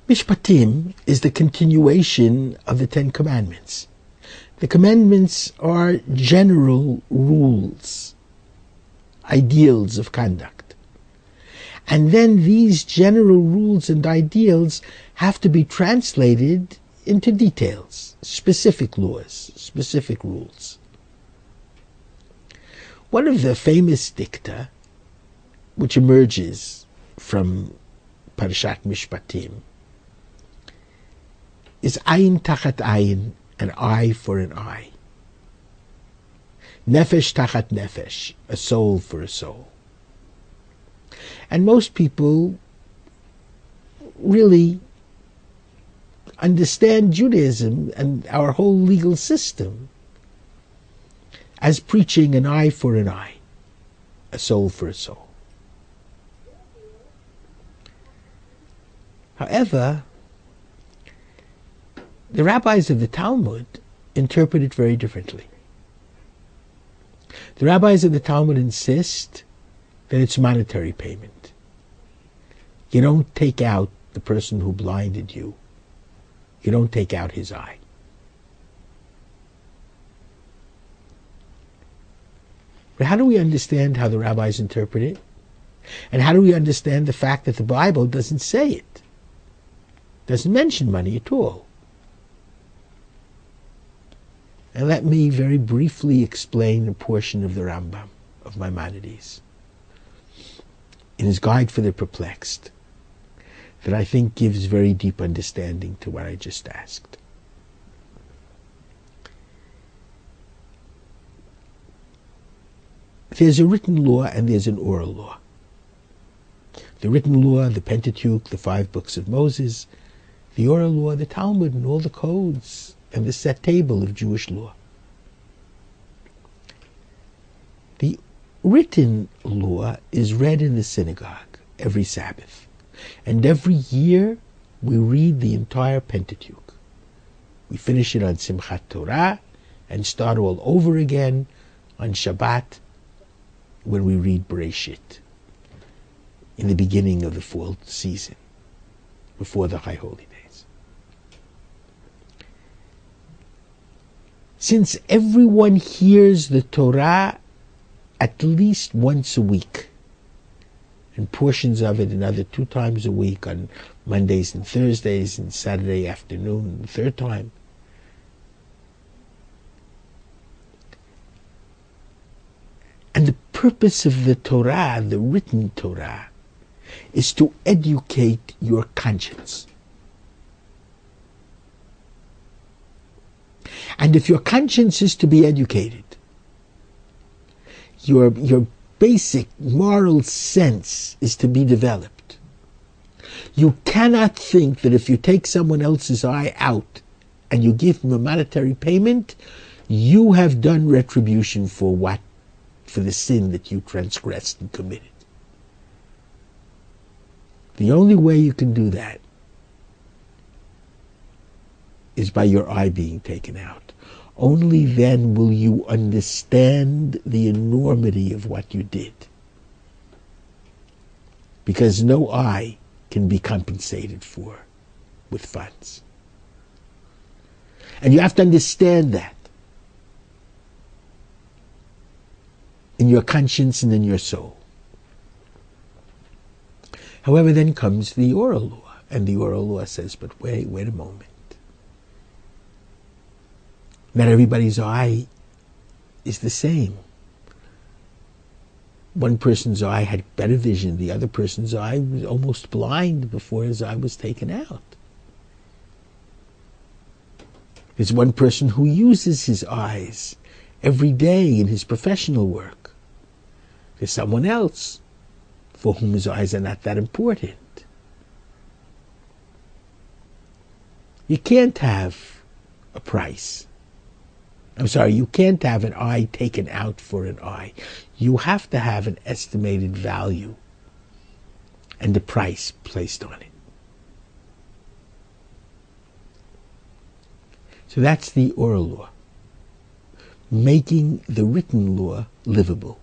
Mishpatim is the continuation of the Ten Commandments. The commandments are general rules, ideals of conduct. And then these general rules and ideals have to be translated into details, specific laws, specific rules. One of the famous dicta, which emerges from Parshat Mishpatim, is ayin tachat ayin, an eye for an eye. Nefesh tachat nefesh, a soul for a soul. And most people really understand Judaism and our whole legal system as preaching an eye for an eye, a soul for a soul. However, the rabbis of the Talmud interpret it very differently. The rabbis of the Talmud insist that it's monetary payment. You don't take out the person who blinded you. You don't take out his eye. But how do we understand how the rabbis interpret it? And how do we understand the fact that the Bible doesn't say it? Doesn't mention money at all? And let me very briefly explain a portion of the Rambam, of Maimonides, in his Guide for the Perplexed, that I think gives very deep understanding to what I just asked. There's a written law and there's an oral law. The written law, the Pentateuch, the 5 books of Moses, the oral law, the Talmud, and all the codes, and the set table of Jewish law. The written law is read in the synagogue every Sabbath, and every year we read the entire Pentateuch. We finish it on Simchat Torah and start all over again on Shabbat when we read Bereshit in the beginning of the fall season, before the High Holy Days. Since everyone hears the Torah at least once a week, and portions of it another 2 times a week on Mondays and Thursdays and Saturday afternoon, the 3rd time, and the purpose of the Torah, the written Torah, is to educate your conscience. And if your conscience is to be educated, your basic moral sense is to be developed. You cannot think that if you take someone else's eye out and you give him a monetary payment, you have done retribution for the sin that you transgressed and committed. The only way you can do that is by your eye being taken out. Only then will you understand the enormity of what you did. Because no eye can be compensated for with funds. And you have to understand that in your conscience and in your soul. However, then comes the oral law, and the oral law says, but wait a moment. Not everybody's eye is the same. One person's eye had better vision, the other person's eye was almost blind before his eye was taken out. There's one person who uses his eyes every day in his professional work. There's someone else for whom his eyes are not that important. You can't have a price. You can't have an eye taken out for an eye. You have to have an estimated value and a price placed on it. So that's the oral law, making the written law livable.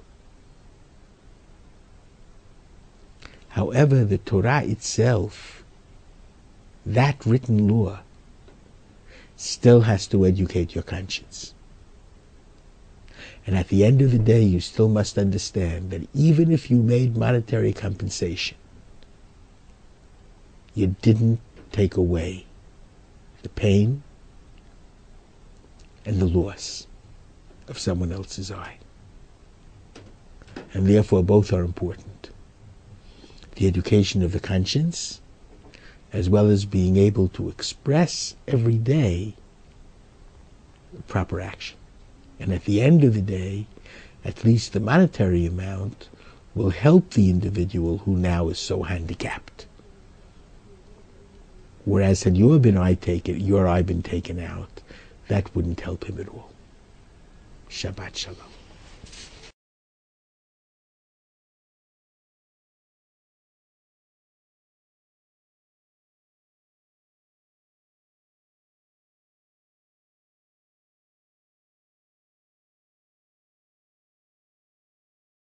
However, the Torah itself that written law still has to educate your conscience. And at the end of the day, you still must understand that even if you made monetary compensation, you didn't take away the pain and the loss of someone else's eye. And therefore both are important. The education of the conscience, as well as being able to express every day proper action. And at the end of the day, at least the monetary amount will help the individual who now is so handicapped. Whereas had your eye been taken out, that wouldn't help him at all. Shabbat Shalom.